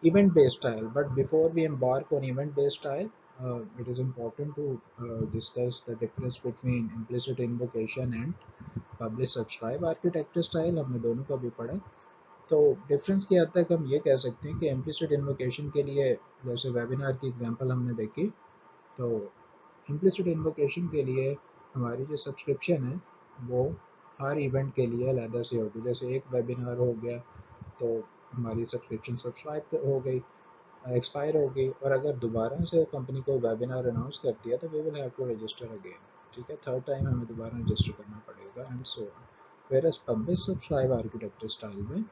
event based style. But before we embark on event based style, it is important to discuss the difference between implicit invocation and publish subscribe architecture style. हमने दोनों का भी पढ़ा। तो difference की हद तक हम ये कह सकते हैं कि इम्प्लिसिट इन्वोकेशन के लिए, जैसे वेबिनार की एग्जांपल हमने देखी, तो इम्प्लिसिट इन्वोकेशन के लिए हमारी जो सब्सक्रिप्शन है वो हर इवेंट के लिए अलग से होगी। जैसे एक वेबिनार हो गया तो हमारी सब्सक्रिप्शन सब्सक्राइब हो गई, एक्सपायर हो गई, और अगर दोबारा से कंपनी को वेबिनार अनाउंस कर दिया तो we will have to register again. ठीक है, थर्ड टाइम हमें दोबारा रजिस्टर करना पड़ेगा and so on. Where publish subscribe architecture style में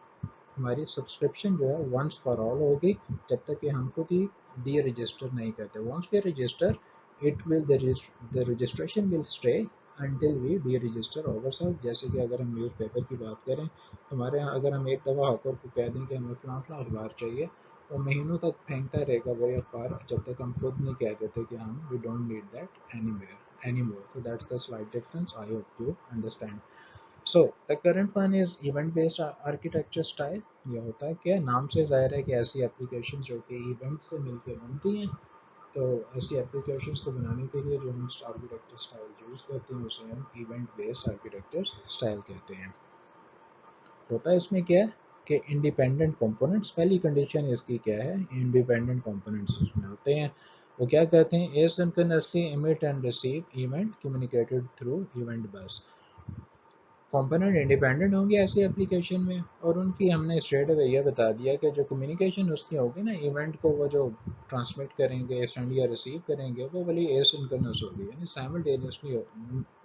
हमारी सब्सक्रिप्शन जो है वंस फॉर ऑल होगी, जब तक कि हम खुद ही डी रजिस्टर नहीं करते। Once we register, it will the registration will stay until we deregister ourselves। जैसे कि अगर हम न्यूज़पेपर की बात करें तो हमारे यहाँ अगर हम एक दफ़ा हॉकर को कह दें कि हमें फलां फलां अखबार चाहिए, वो महीनों तक फेंकता रहेगा वही अखबार जब तक हम खुद नहीं कह देते कि हम we don't need that anymore। So that's the slight difference. I hope you understand. So the current one is event based architecture style। ये होता है क्या, नाम से जाहिर है कि ऐसी एप्लीकेशन जो कि इवेंट से मिलकर बनती हैं। तो ऐसी एप्लीकेशंस को बनाने के लिए जो हम आर्किटेक्चर स्टाइल यूज़ करते हैं उसे हम इवेंट बेस्ड आर्किटेक्चर स्टाइल कहते हैं। होता है इसमें क्या है कि इंडिपेंडेंट कंपोनेंट्स, पहली कंडीशन इसकी क्या है, इंडिपेंडेंट कंपोनेंट्स इसमें होते हैं। वो क्या कहते हैं, asynchronously emit and receive event communicated through event बस। कंपोनेंट इंडिपेंडेंट होंगे ऐसी एप्लीकेशन में, और उनकी हमने स्ट्रेट अवे ये बता दिया कि जो कम्युनिकेशन उसकी होगी ना, इवेंट को वो जो ट्रांसमिट करेंगे, सेंड या रिसीव करेंगे, वो वाली एसिंक्रोनस होगी, यानी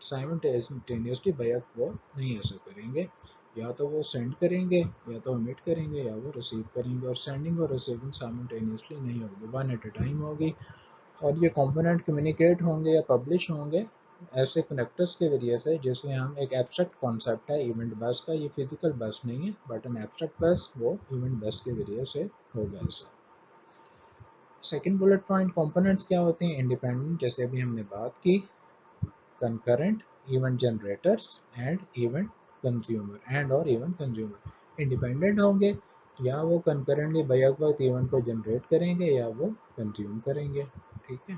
साइमल्टेनियसली बैक वो नहीं ऐसा करेंगे। या तो वो सेंड करेंगे, या तो ओमिट करेंगे, या वो रिसीव करेंगे, और सेंडिंग और रिसीविंग साइमल्टेनियसली नहीं होगी, वन एट अ टाइम होगी। और ये कंपोनेंट कम्युनिकेट होंगे या पब्लिश होंगे ऐसे कनेक्टर्स के जरिए से, जिसमें हम एक एब्स्ट्रैक्ट कॉन्सेप्ट है इवेंट बस का, ये फिजिकल बस नहीं है बट एन एब्स्ट्रैक्ट बस, वो इवेंट बस के जरिए से होगा ऐसा। सेकंड बुलेट पॉइंट, कंपोनेंट्स क्या होते हैं, इंडिपेंडेंट, जैसे अभी हमने बात की, concurrent, event generators and event consumer, and और इवेंट कंज्यूमर। इंडिपेंडेंट होंगे, या वो कंकरेंटली बैक वक्त इवेंट को जनरेट करेंगे या वो कंज्यूम करेंगे। ठीक है।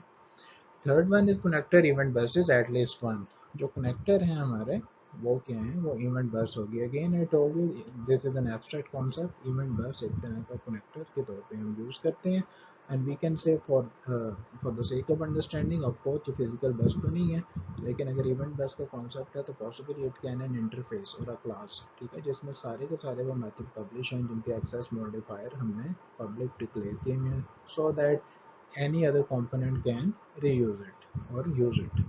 Third one is connector event buses at least one. जो कनेक्टर हैं हमारे वो क्या है, वो इवेंट बस होगी। Again I told you this is an abstract concept. Event बस एक तरह का कनेक्टर के तौर पे हम यूज करते हैं। And we can say for the sake of understanding, of course ये फिजिकल बस तो नहीं है, लेकिन अगर इवेंट बस का कॉन्सेप्ट है तो possibly it can an interface और अ क्लास, ठीक है, जिसमें सारे के सारे वो मेथड पब्लिश हैं जिनके एक्सेस मॉडिफायर हमने पब्लिक डिक्लेयर किए हैं, so that any other component can reuse it or use it।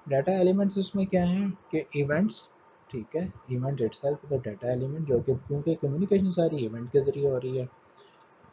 Data elements इसमें क्या है कि इवेंट्स, ठीक है, event itself the data element, जो कि क्योंकि कम्युनिकेशन सारी इवेंट के जरिए हो रही है।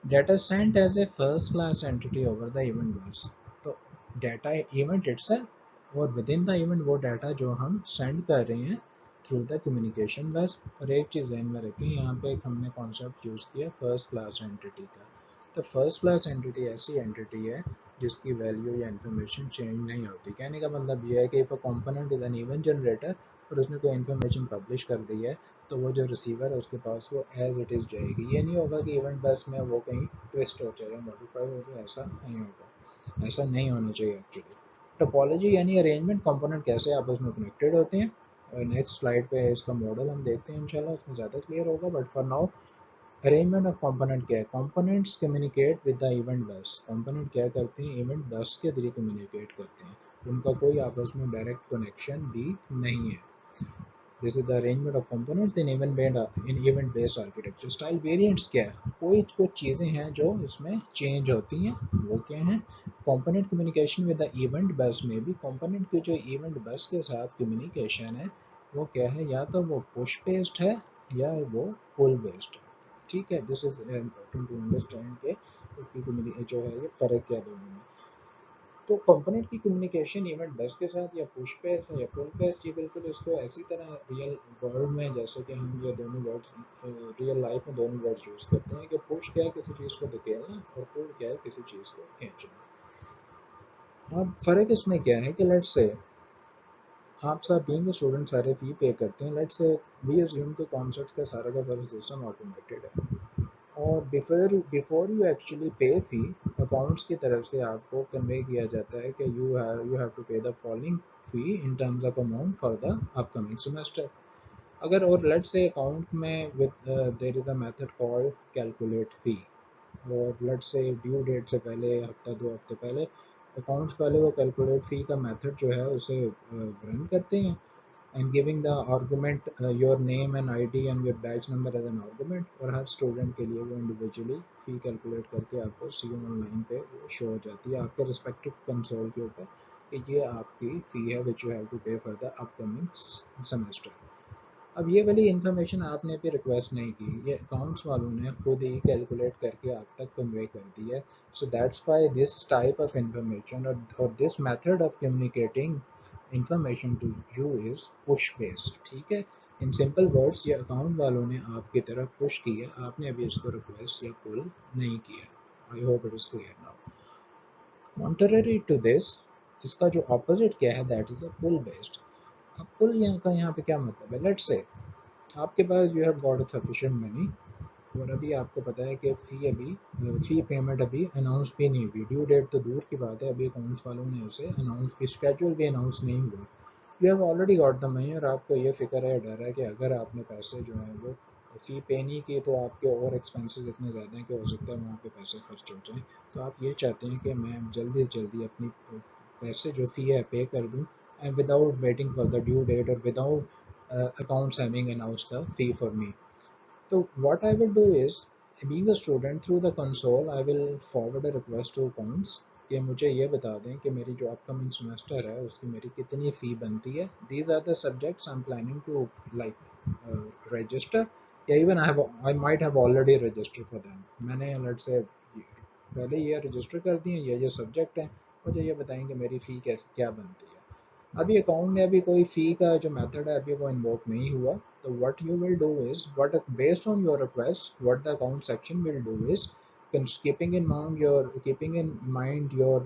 Data sent as a first class entity over the event bus. तो डाटा इवेंट इटसेल्फ और विद इन द इवेंट वो डाटा जो हम सेंड कर रहे हैं थ्रू द कम्युनिकेशन बस। और एक चीज़ ध्यान में रखें, यहाँ पे एक हमने कॉन्सेप्ट यूज़ किया फर्स्ट क्लास एंटिटी का। तो फर्स्ट क्लास एंटिटी ऐसी एंटिटी है जिसकी वैल्यू या इन्फॉर्मेशन चेंज नहीं होती। कहने का मतलब ये है कि if a component is an event generator और उसने कोई इन्फॉर्मेशन पब्लिश कर दी है, तो वो जो रिसीवर है उसके पास वो एज इट इज़ जाएगी। ये नहीं होगा कि इवेंट बस में वो कहीं ट्विस्ट हो जाए या मॉडिफाई हो जाए, ऐसा नहीं होगा, ऐसा नहीं होना चाहिए एक्चुअली। टोपोलॉजी यानी अरेंजमेंट, कंपोनेंट कैसे आपस में कनेक्टेड होते हैं, और नेक्स्ट स्लाइड पे इसका मॉडल हम देखते हैं इंशाल्लाह, उसमें ज़्यादा क्लियर होगा। But for now arrangement of component क्या है, components communicate with the event बस। कंपोनेंट क्या करते हैं, इवेंट बस के जरिए कम्युनिकेट करते हैं, उनका कोई आपस में डायरेक्ट कनेक्शन भी नहीं है। This is the arrangement of components in event based architecture style. Variants क्या है, कोई कुछ चीज़ें हैं जो इसमें चेंज होती हैं, वो क्या हैं, component communication with the event बस में भी कंपोनेंट की जो इवेंट बस के साथ कम्युनिकेशन है वो क्या है, या तो वो पुश बेस्ड है या वो पुल बेस्ड है। ठीक है, this is important to understand के इसकी जो है ये फ़र्क क्या दोनों में। तो कंपोनेंट की कम्युनिकेशन इवेंट बस के साथ या पुश बेस है या पुल बेस, ये बिल्कुल इसको ऐसी तरह रियल वर्ल्ड में, जैसे कि हम ये दोनों वर्ड्स रियल लाइफ में दोनों वर्ड्स यूज़ करते हैं कि पुश क्या है किसी चीज़ को धकेलना और पुल क्या है किसी चीज़ को खींचना। अब फ़र्क इसमें क्या है कि लेट्स से आप सब बीइंग स्टूडेंट सारे फ़ी पे करते हैं, लेट्स से वी अज्यूम के कॉन्सेप्ट्स का सारा का सारा सिस्टम ऑटोमेटेड है। और बिफोर यू एक्चुअली पे फ़ी, अकाउंट्स की तरफ से आपको कन्वे किया जाता है कि you have to pay the following fee in terms of amount for the upcoming semester. अगर और लेट्स से अकाउंट में with there is a method called calculate fee, और लेट्स से ड्यू डेट से पहले हफ्ता 2 हफ्ते पहले अकाउंट्स वाले वो कैलकुलेट फ़ी का मेथड जो है उसे रन करते हैं, and giving the argument your name and ID and your badge number as an argument, और हर स्टूडेंट के लिए वो इंडिविजुअली फ़ी कैलकुलेट करके आपको सी ऑनलाइन पे शो हो जाती है आपके रिस्पेक्टिव कंसोल के ऊपर कि ये आपकी फ़ी है विच यू हैव टू पे फॉर द अपकमिंग सेमेस्टर। अब ये वाली इन्फॉर्मेशन आपने भी रिक्वेस्ट नहीं की, ये अकाउंट्स वालों ने खुद ही कैलकुलेट करके आप तक कन्वे कर दी है। So that's why this type of information और this method of communicating information to you is push based. ठीक है, इन सिंपल वर्ड्स ये अकाउंट वालों ने आपकी तरफ पुश की है, आपने अभी इसको रिक्वेस्ट या पुल नहीं किया। I hope it is clear now. Contrary to this, इसका जो अपोजिट क्या है, that is a pull based. अब पुल यहाँ पे क्या मतलब है, लेट्स से आपके पास you have got sufficient money, और अभी आपको पता है कि फ़ी पेमेंट अभी अनाउंस भी नहीं हुई, ड्यू डेट तो दूर की बात है, अभी अकाउंट्स वालों ने उसे अनाउंस भी, स्केड्यूल भी अनाउंस नहीं हुआ। You have already got the money, और आपको ये फ़िक्र है, डर है कि अगर आपने पैसे जो हैं वो फ़ी पे नहीं की तो आपके और एक्सपेंसेस इतने ज़्यादा हैं कि हो सकता है वहाँ पे पैसे खर्च हो जाएँ। तो आप ये चाहते हैं कि मैं जल्दी से जल्दी अपनी पैसे जो फ़ी है पे कर दूँ, and without waiting for the due date, और without accounts having announced the fee for me. So what I will do is, being a student through the console, I will forward a request to accounts कि मुझे ये बता दें कि मेरी जो upcoming semester है उसकी मेरी कितनी फ़ी बनती है। These are the subjects I'm planning to register, या even I might have already registered for them। मैंने let's say पहले ये रजिस्टर कर दिए, ये सब्जेक्ट हैं, मुझे ये बताएं कि मेरी फ़ी कैसे क्या बनती है। अभी अकाउंट में अभी कोई फ़ी का जो मेथड है अभी वो इन्वोक नहीं हुआ, तो what you will do is, what based on your request what the account section will do is, keeping in mind your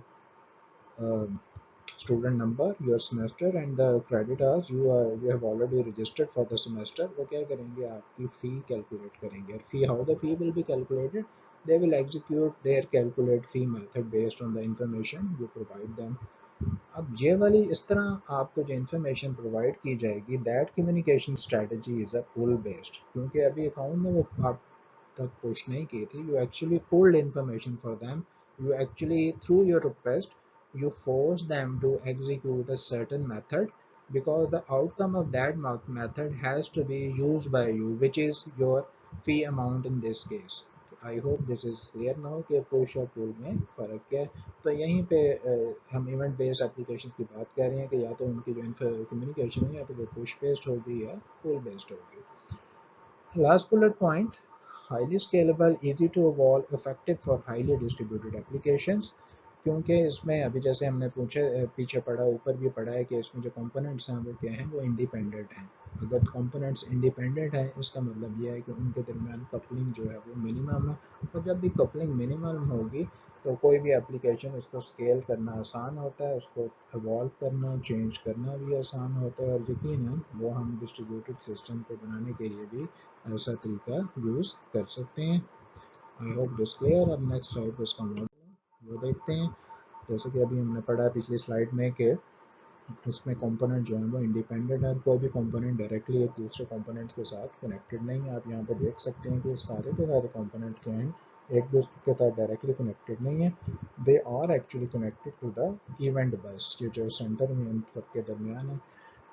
student number, your semester and the credit hours you have already registered for the semester, वो क्या करेंगे, आपकी फ़ी calculate करेंगे। और fee, how the fee will be calculated, they will execute their calculate fee method based on the information you provide them। अब ये वाली इस तरह आपको जो इन्फॉर्मेशन प्रोवाइड की जाएगी, that communication strategy is a pull based, क्योंकि अभी अकाउंट में वो आप तक पुश नहीं की थी, you actually pulled information for them, you actually through your request you force them to execute a certain method, because the outcome of that method has to be used by you, which is your fee amount in this case। I hope this is clear now कि push और पुल में फ़र्क क्या है। तो यहीं पे हम इवेंट बेस्ड एप्लीकेशन की बात कर रहे हैं कि या तो उनकी जो कम्युनिकेशन है या तो वो पुश बेस्ड होगी या पुल बेस्ड होगी। Last bullet point, highly scalable, easy to evolve, effective for highly distributed applications। क्योंकि इसमें अभी जैसे हमने पूछे पीछे पढ़ा, ऊपर भी पढ़ा है कि इसमें जो कंपोनेंट्स हैं वो क्या हैं, वो इंडिपेंडेंट हैं। अगर कंपोनेंट्स इंडिपेंडेंट हैं इसका मतलब ये है कि उनके दरमियान कपलिंग जो है वो मिनिमम है, और जब भी कपलिंग मिनिमम होगी तो कोई भी एप्लीकेशन उसको स्केल करना आसान होता है, उसको इवॉल्व करना, चेंज करना भी आसान होता है, और यकीनन वो हम डिस्ट्रीब्यूटेड सिस्टम को बनाने के लिए भी ऐसा तरीका यूज़ कर सकते हैं। I hope this clear. अब नेक्स्ट स्लाइड पे इसका मॉडल वो देखते हैं। जैसे कि अभी हमने पढ़ा पिछली स्लाइड में कि इसमें कंपोनेंट जो है वो इंडिपेंडेंट है, कोई भी कंपोनेंट डायरेक्टली एक दूसरे कंपोनेंट के साथ कनेक्टेड नहीं है। आप यहाँ पे देख सकते हैं कि सारे के सारे कंपोनेंट क्या हैं, एक दूसरे के साथ डायरेक्टली कनेक्टेड नहीं है, they are actually connected to the event bus, ये जो सेंटर में इन सबके दरमियान है।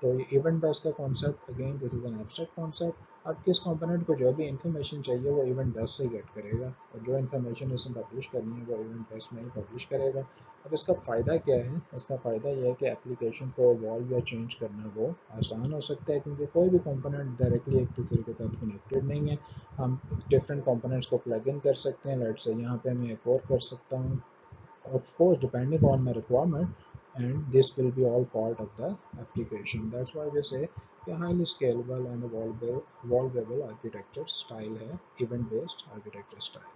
तो ये इवेंट बेस का concept, again this is an abstract concept. अब किस कंपोनेंट को जो भी इन्फॉर्मेशन चाहिए वो इवेंट बेस से गेट करेगा, और जो इन्फॉर्मेशन इसमें पब्लिश करनी है वो इवेंट बेस में ही पब्लिश करेगा। अब इसका फ़ायदा क्या है, इसका फ़ायदा यह है कि एप्लीकेशन को इवॉल्व या चेंज करना वो आसान हो सकता है, क्योंकि कोई भी कंपोनेंट डायरेक्टली एक दूसरे के साथ कनेक्टेड नहीं है। हम डिफरेंट कंपोनेंट्स को प्लग इन कर सकते हैं, लेट्स से यहाँ पे मैं एक और कर सकता हूँ, of course depending on my requirement, and this will be all part of the application। That's why we say a highly scalable and evolvable architecture style है event based architecture style।